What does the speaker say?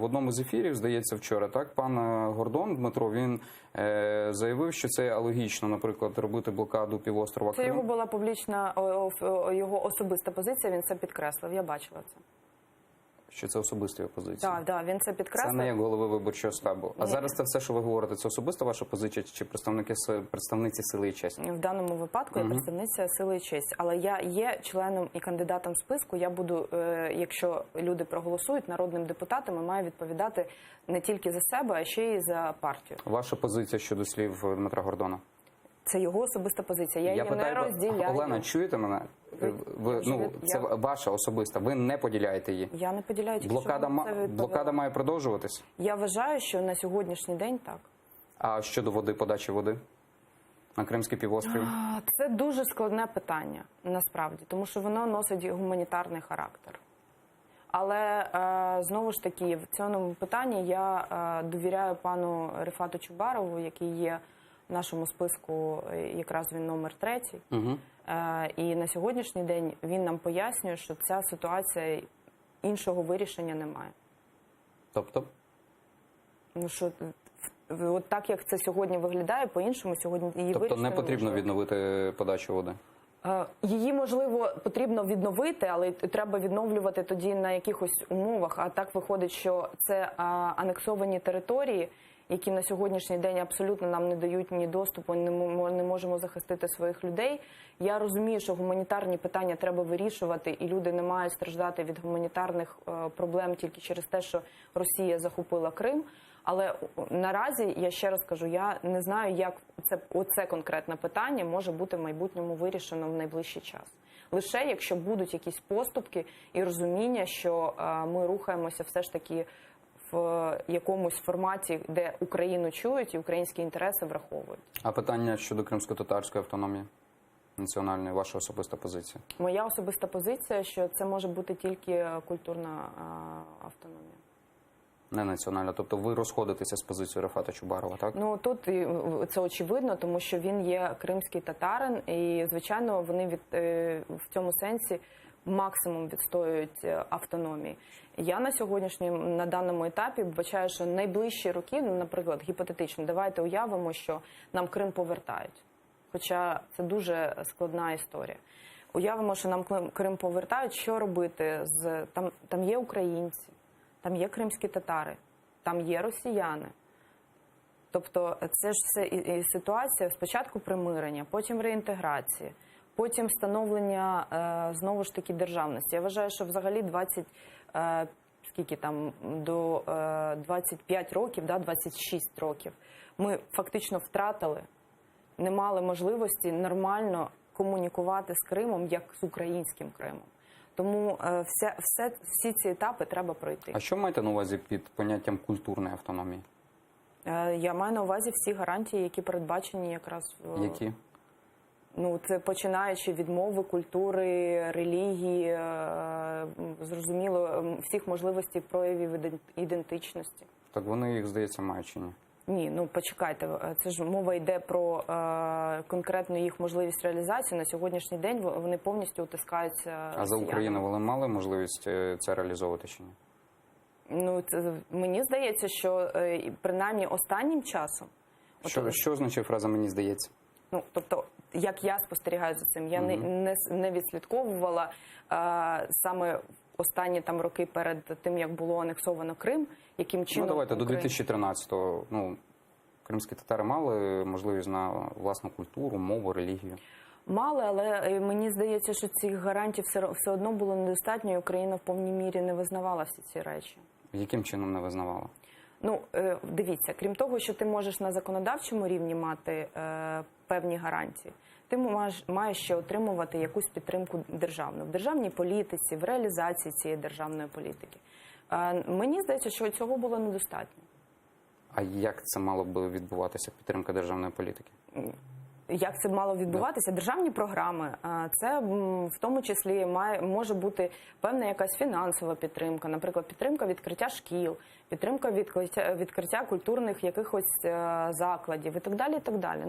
В одному з ефірів, здається, вчора, так, пан Гордон Дмитро, він заявив, що це алогічно, наприклад, робити блокаду півострова Крим. Це його була публічна, його особиста позиція, він це підкреслив, я бачила це. Що це особиста його позиція? Так, він це підкреслив. Це не як голови виборчого штабу. А зараз це все, що ви говорите, це особиста ваша позиція чи представниці «Сили і честь»? В даному випадку я представниця «Сили і честь». Але я є членом і кандидатом списку. Я буду, якщо люди проголосують, народним депутатом і маю відповідати не тільки за себе, а ще й за партію. Ваша позиція щодо слів Дмитра Гордона? Це його особиста позиція. Я її не розділяю. Олена, чуєте мене? Це ваша особиста. Ви не поділяєте її? Я не поділяю. Блокада має продовжуватись? Я вважаю, що на сьогоднішній день так. А щодо води, подачі води на Кримський півострів? Це дуже складне питання, насправді, тому що воно носить гуманітарний характер. Але, знову ж таки, в цьому питанні я довіряю пану Рефату Чубарову, який є в нашому списку, якраз він номер 3. І на сьогоднішній день він нам пояснює, що ця ситуація, іншого вирішення немає. Тобто? Ну, що, от так, як це сьогодні виглядає, по-іншому сьогодні її вирішення не потрібно відновити подачу води? Її, можливо, потрібно відновити, але треба відновлювати тоді на якихось умовах. А так виходить, що це анексовані території, які на сьогоднішній день абсолютно нам не дають ні доступу, не можемо захистити своїх людей. Я розумію, що гуманітарні питання треба вирішувати, і люди не мають страждати від гуманітарних проблем тільки через те, що Росія захопила Крим. Але наразі, я ще раз кажу, я не знаю, як оце конкретне питання може бути в майбутньому вирішено в найближчий час. Лише якщо будуть якісь поступки і розуміння, що ми рухаємося все ж таки в якомусь форматі, де Україну чують і українські інтереси враховують. А питання щодо кримсько-татарської автономії національної, ваша особиста позиція? Моя особиста позиція, що це може бути тільки культурна автономія. Не національна. Тобто ви розходитеся з позицією Рефата Чубарова, так? Ну, тут це очевидно, тому що він є кримський татарин, і, звичайно, вони в цьому сенсі максимум відстоюють автономії. Я на даному етапі вбачаю, що найближчі роки, наприклад, гіпотетично, давайте уявимо, що нам Крим повертають. Хоча це дуже складна історія. Уявимо, що нам Крим повертають, що робити? Там є українці, там є кримські татари, там є росіяни. Тобто це ж все і ситуація спочатку примирення, потім реінтеграція, потім встановлення, знову ж таки, державності. Я вважаю, що взагалі до 25 років, 26 років ми фактично втратили, не мали можливості нормально комунікувати з Кримом, як з українським Кримом. Тому всі ці етапи треба пройти. А що маєте на увазі під поняттям культурної автономії? Я маю на увазі всі гарантії, які передбачені якраз в... Які? Ну, це починаючи від мови, культури, релігії, зрозуміло, всіх можливостей проявів ідентичності. Так вони їх, здається, мають чи ні? Ні, ну почекайте, це ж мова йде про конкретну їх можливість реалізації. На сьогоднішній день вони повністю утискаються росіянами. А за Україну вони мали можливість це реалізовувати чи ні? Ну, мені здається, що принаймні останнім часом... Що означає фраза «мені здається»? Ну, тобто, як я спостерігаю за цим, я не відслідковувала саме останні там роки перед тим, як було анексовано Крим, яким чином... Ну, давайте, до 2013-го, кримські татари мали можливість на власну культуру, мову, релігію? Мали, але мені здається, що цих гарантій все одно було недостатньо, і Україна в повній мірі не визнавала всі ці речі. Яким чином не визнавала? Ну, дивіться, крім того, що ти можеш на законодавчому рівні мати певні гарантії, ти маєш ще отримувати якусь підтримку державну. В державній політиці, в реалізації цієї державної політики. Мені здається, що цього було недостатньо. А як це мало б відбуватися, підтримка державної політики? Як це мало відбуватися? Державні програми, це в тому числі може бути певна якась фінансова підтримка, наприклад, підтримка відкриття шкіл, підтримка відкриття культурних якихось закладів і так далі, і так далі.